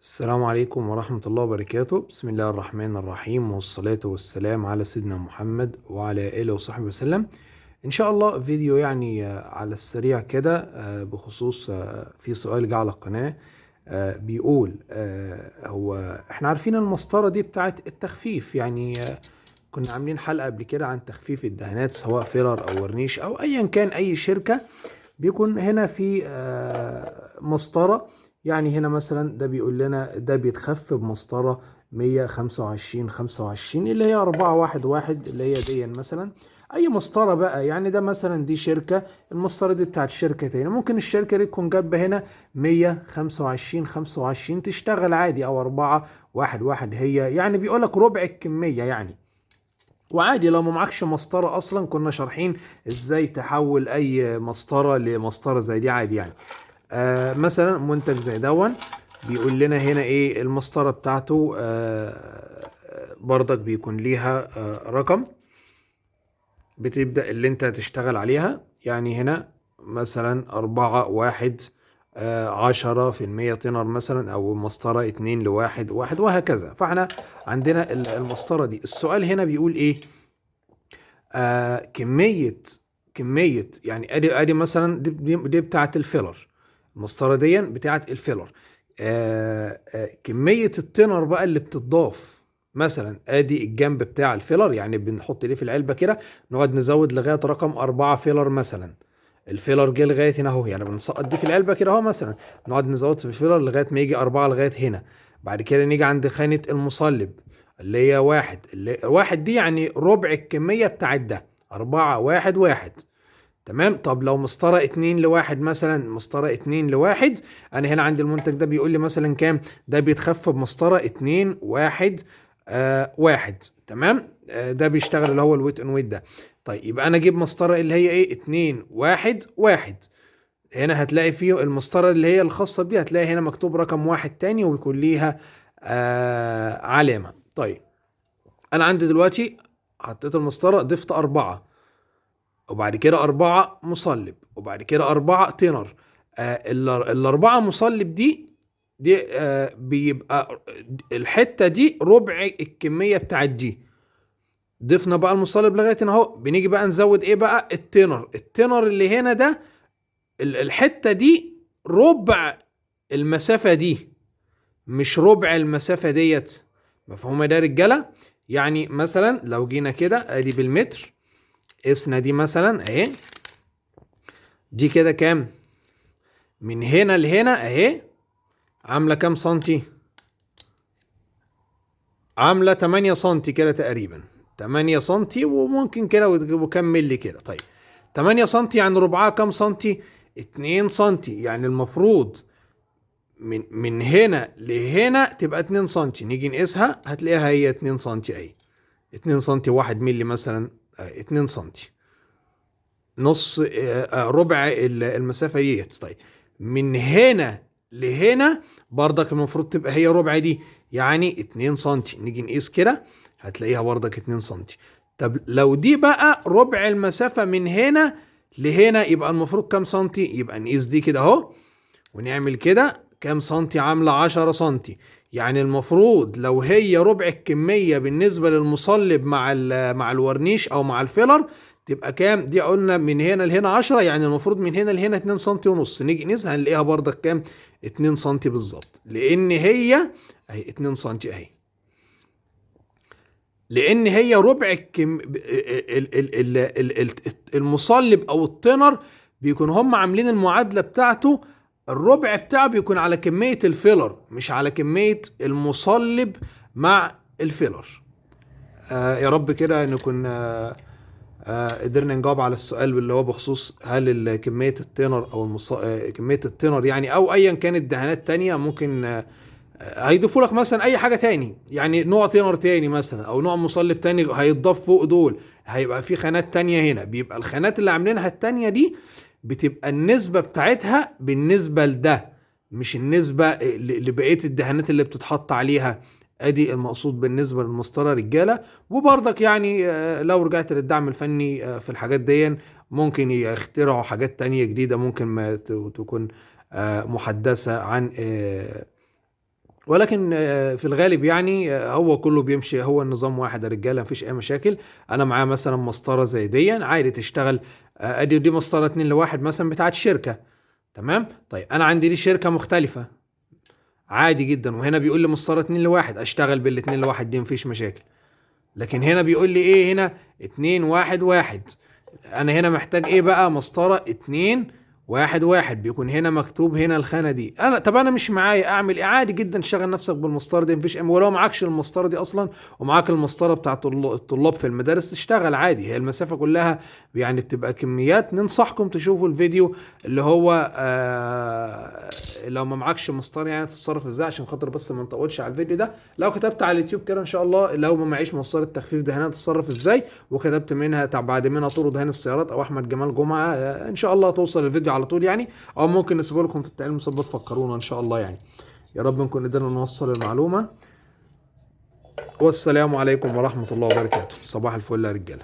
السلام عليكم ورحمة الله وبركاته. بسم الله الرحمن الرحيم، والصلاة والسلام على سيدنا محمد وعلى آله وصحبه وسلم. إن شاء الله فيديو على السريع كده، بخصوص في سؤال جه على القناة. بيقول هو احنا عارفين المسطرة دي بتاعت التخفيف، كنا عاملين حلقة قبل كده عن تخفيف الدهانات، سواء فيلر أو ورنيش أو أيا كان أي شركة. بيكون هنا في مسطرة. هنا مثلا ده بيقول لنا ده بيتخف بمسطرة 125 اللي هي 411 اللي هي دي مثلا. اي مسطرة بقى، ده مثلا دي شركة، المسطرة دي بتاعت شركة تاني، ممكن الشركة دي تكون جايبة هنا 125 تشتغل عادي، او 411 هي، بيقول لك ربع الكمية وعادي. لو ما معكش مسطرة اصلا كنا شارحين ازاي تحول اي مسطرة لمسطرة زي دي عادي مثلا منتج زي دون. بيقول لنا هنا ايه المسطرة بتاعته، برضك بيكون ليها رقم بتبدأ اللي انت تشتغل عليها. هنا مثلا 4 1 10% تنر مثلا، او مسطرة 2 ل1 1 وهكذا. فاحنا عندنا المسطرة دي. السؤال هنا بيقول ايه؟ كمية ادي مثلا دي بتاعت الفيلر. المسطرة دي بتاعت الفيلر. كمية التنر بقى اللي بتضاف، مثلا ادي الجنب بتاع الفيلر، بنحط ليه في العلبة كده، نقعد نزود لغاية رقم 4 فيلر مثلا. الفيلر جه لغاية هنا اهو، بنسقط دي في العلبة كده اهو، مثلا نقعد نزود في الفيلر لغاية ما يجي 4 لغاية هنا. بعد كده نيجي عند خانة المصلب اللي هي 1، اللي 1 دي ربع الكمية بتاعت ده، 4 1 1. تمام. طب لو مسطرة 2 ل1 مثلا، مسطرة 2 ل1، انا هنا عندي المنتج ده بيقول لي مثلا كام؟ ده بيتخفى بمسطرة 2 1 1. تمام. ده بيشتغل اللي هو الويت ان ويت ده. طيب يبقى انا اجيب مسطرة اللي هي ايه؟ 2 1 1. هنا هتلاقي فيه المسطرة اللي هي الخاصة دي، هتلاقي هنا مكتوب رقم 1 تاني ويكون ليها علامة. طيب انا عندي دلوقتي حطيت المسطرة، ضفت 4، وبعد كده 4 مصلب، وبعد كده 4 تنر. ال4 مصلب دي بيبقى الحتة دي ربع الكمية بتاعت دي. ضفنا بقى المصلب لغاية هنا اهو، بنيجي بقى نزود ايه بقى؟ التنر اللي هنا ده، الحتة دي ربع المسافة دي، مش ربع المسافة ديت. مفهومة ده يا رجالة؟ مثلا لو جينا كده ادي بالمتر، قسنا دي مثلا اهي، دي كده كام؟ من هنا لهنا اهي، عامله كام سنتي؟ عامله 8 سنتي كده تقريبا، 8 سنتي وممكن كده وكم ملي كده. طيب 8 سنتي ربعها كام سنتي؟ 2 سنتي. المفروض من هنا لهنا تبقى 2 سنتي. نيجي نقيسها هتلاقيها هي 2 سنتي اهي، 2 سنتي 1 ملي مثلا، 2 سنتي نص، ربع المسافة ديت. طيب من هنا لهنا برضك المفروض تبقى هي ربع دي، 2 سنتي. نيجي نقيس كده هتلاقيها برضك 2 سنتي. طب لو دي بقى ربع المسافة من هنا لهنا، يبقى المفروض كام سنتي؟ يبقى نقيس دي كده اهو ونعمل كده كام سنتي؟ عاملة 10 سنتي. المفروض لو هي ربع الكمية بالنسبة للمصلب مع الورنيش او مع الفيلر، تبقى كام؟ دي قلنا من هنا لهنا 10، المفروض من هنا لهنا 2 سنتي ونص. نيجي نقيس هنلاقيها برضك كام؟ 2 سنتي بالظبط، لان هي اهي 2 سنتي اهي، لان هي ربع المصلب او التنر بيكون هم عاملين المعادلة بتاعته، الربع بتاعه بيكون على كمية الفيلر مش على كمية المصلب مع الفيلر. يا رب كده نكون قدرنا نجاوب على السؤال اللي هو بخصوص هل كمية التنر او كمية التنر او ايا كانت دهانات تانية ممكن هيضيفوا لك مثلا اي حاجه تاني، نوع تينر تاني مثلا او نوع مصلب تاني هيتضاف فوق دول، هيبقى في خانات تانية هنا. بيبقى الخانات اللي عاملينها التانية دي بتبقى النسبه بتاعتها بالنسبه لده، مش النسبه لبقيه الدهانات اللي بتتحط عليها. ادي المقصود بالنسبه للمسطره رجاله. وبرضك لو رجعت للدعم الفني في الحاجات دي، ممكن يخترعوا حاجات تانية جديده، ممكن ما تكون محدثه ولكن في الغالب يعني هو كله بيمشي، هو النظام واحد يا رجاله، مفيش اي مشاكل. انا معايا مثلا مسطره زي دي عادي تشتغل، ادي دي مسطره 2 لواحد مثلا بتاعت شركه. تمام. طيب انا عندي دي شركه مختلفه عادي جدا، وهنا بيقول لي مسطره 2 لواحد، اشتغل بالاتنين لواحد دي مفيش مشاكل. لكن هنا بيقول لي ايه؟ هنا 2 1 1. انا هنا محتاج ايه بقى؟ مسطره 2 1 1. بيكون هنا مكتوب هنا الخانه دي. طب انا مش معايا، اعمل ايه؟ عادي جدا شغل نفسك بالمسطره دي مفيش ولو معكش المسطره دي اصلا ومعاك المسطره بتاعت الطلاب في المدارس تشتغل عادي، هي المسافه كلها يعني بتبقى كميات. ننصحكم تشوفوا الفيديو اللي هو لو ما معكش مسطره يعني تتصرف ازاي، عشان خاطر بس ما نطولش على الفيديو ده. لو كتبت على اليوتيوب كده ان شاء الله لو ما معيش مسطره التخفيف ده هنا تتصرف ازاي، وكتبت منها بعد منها طرق دهان السيارات او احمد جمال جمعه، ان شاء الله توصل الفيديو على طول يعني. او ممكن نسيبه لكم في التعليم المثبت، فكرونا ان شاء الله يعني. يا رب نكون قدرنا نوصل المعلومه. والسلام عليكم ورحمه الله وبركاته. صباح الفل يا رجاله.